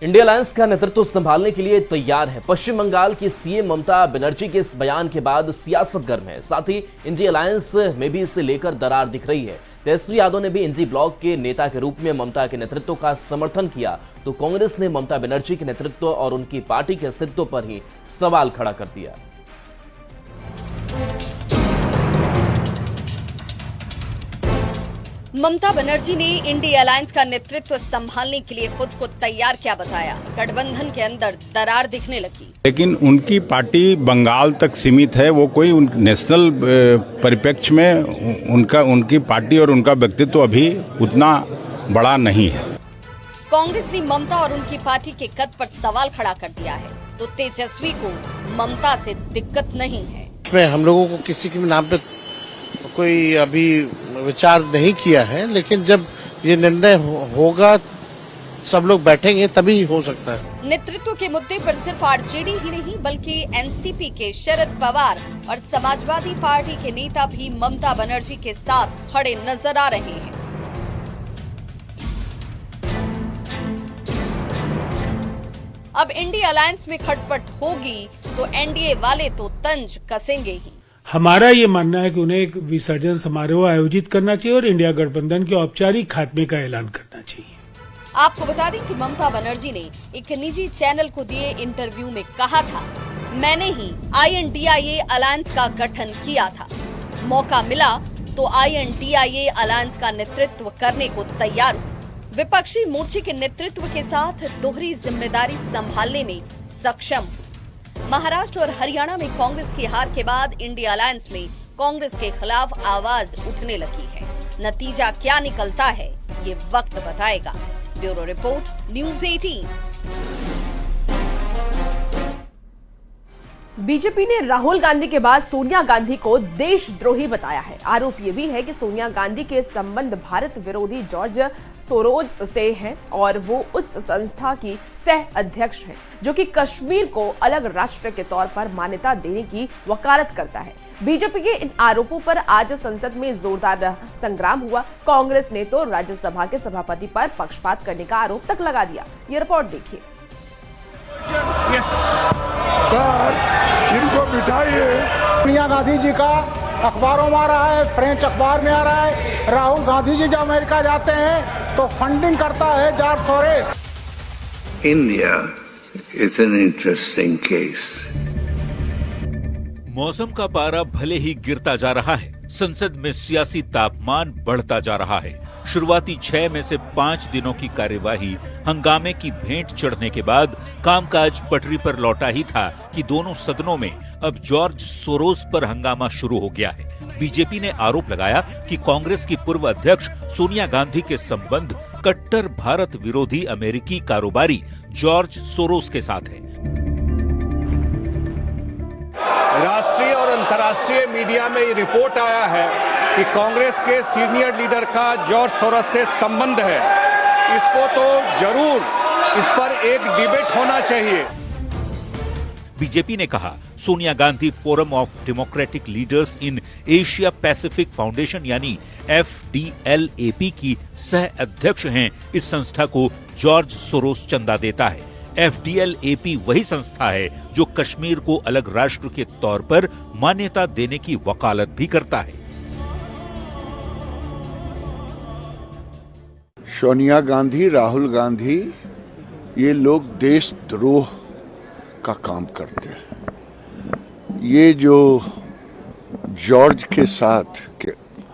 India alliance का नेतृत्व संभालने के लिए तैयार है। पश्चिम बंगाल की सीएम ममता बनर्जी के इस बयान के बाद सियासत गर्म है। साथ ही इंडिया अलायंस में भी इसे लेकर दरार दिख रही है। तेजस्वी यादव ने भी इंडी ब्लॉक के नेता के रूप में ममता के नेतृत्व का समर्थन किया, तो कांग्रेस ने ममता बनर्जी के नेतृत्व और उनकी पार्टी के अस्तित्व पर ही सवाल खड़ा कर दिया। ममता बनर्जी ने इंडिया अलायंस का नेतृत्व संभालने के लिए खुद को तैयार क्या बताया। गठबंधन के अंदर दरार दिखने लगी, लेकिन उनकी पार्टी बंगाल तक सीमित है। वो कोई नेशनल परिप्रेक्ष्य में उनकी पार्टी और उनका व्यक्तित्व अभी उतना बड़ा नहीं है। कांग्रेस ने ममता और उनकी पार्टी के कद पर सवाल खड़ा कर दिया है, तो तेजस्वी को ममता से दिक्कत नहीं है। हम लोगों को किसी के नाम पे कोई अभी विचार नहीं किया है, लेकिन जब ये निर्णय होगा, सब लोग बैठेंगे तभी हो सकता है। नेतृत्व के मुद्दे पर सिर्फ आरजेडी ही नहीं बल्कि एनसीपी के शरद पवार और समाजवादी पार्टी के नेता भी ममता बनर्जी के साथ खड़े नजर आ रहे हैं। अब इंडिया अलायंस में खटपट होगी तो एनडीए वाले तो तंज कसेंगे ही। हमारा ये मानना है कि उन्हें एक विसर्जन समारोह आयोजित करना चाहिए और इंडिया गठबंधन के औपचारिक खात्मे का ऐलान करना चाहिए। आपको बता दें कि ममता बनर्जी ने एक निजी चैनल को दिए इंटरव्यू में कहा था, मैंने ही INDIA अलायंस का गठन किया था। मौका मिला तो INDIA अलायंस का नेतृत्व करने को तैयार हूं। विपक्षी मोर्चे के नेतृत्व के साथ दोहरी जिम्मेदारी संभालने में सक्षम। महाराष्ट्र और हरियाणा में कांग्रेस की हार के बाद इंडिया अलायंस में कांग्रेस के खिलाफ आवाज उठने लगी है। नतीजा क्या निकलता है ये वक्त बताएगा। Bureau report, news 18। बीजेपी ने राहुल गांधी के बाद सोनिया गांधी को देशद्रोही बताया है। आरोप यह भी है कि सोनिया गांधी के संबंध भारत विरोधी जॉर्ज सोरोज से हैं और वो उस संस्था की सह अध्यक्ष हैं जो कि कश्मीर को अलग राष्ट्र के तौर पर मान्यता देने की वकालत करता है। बीजेपी के इन आरोपों पर आज संसद में जोरदार संग्राम हुआ। कांग्रेस ने तो राज्यसभा के सभापति पर पक्षपात करने का आरोप तक लगा दिया। ये रिपोर्ट देखिए। सर, इनको बिठाइए। सोनिया गांधी जी का अखबारों में आ रहा है, फ्रेंच अखबार में आ रहा है। राहुल गांधी जी जब अमेरिका जाते हैं तो फंडिंग करता है George Soros. India is an interesting case. मौसम का पारा भले ही गिरता जा रहा है, संसद में सियासी तापमान बढ़ता जा रहा है। शुरुआती 6 में से 5 दिनों की कार्यवाही हंगामे की भेंट चढ़ने के बाद कामकाज पटरी पर लौटा ही था कि दोनों सदनों में अब जॉर्ज सोरोस पर हंगामा शुरू हो गया है। बीजेपी ने आरोप लगाया कि कांग्रेस की पूर्व अध्यक्ष सोनिया गांधी के संबंध कट्टर भारत विरोधी अमेरिकी कारोबारी जॉर्ज सोरोस के साथ है। राष्ट्रीय और अंतर्राष्ट्रीय मीडिया में ये रिपोर्ट आया है कि कांग्रेस के सीनियर लीडर का जॉर्ज सोरोस से संबंध है। इसको तो जरूर इस पर एक डिबेट होना चाहिए। बीजेपी ने कहा, Sonia Gandhi forum of democratic leaders in Asia Pacific foundation यानी FDLAP की सह अध्यक्ष हैं। इस संस्था को जॉर्ज सोरोस चंदा देता है। FDLAP वही संस्था है जो कश्मीर को अलग राष्ट्र के तौर पर मान्यता देने की वकालत भी करता है। सोनिया गांधी, राहुल गांधी, ये लोग देशद्रोह का काम करते हैं। ये जो जॉर्ज के साथ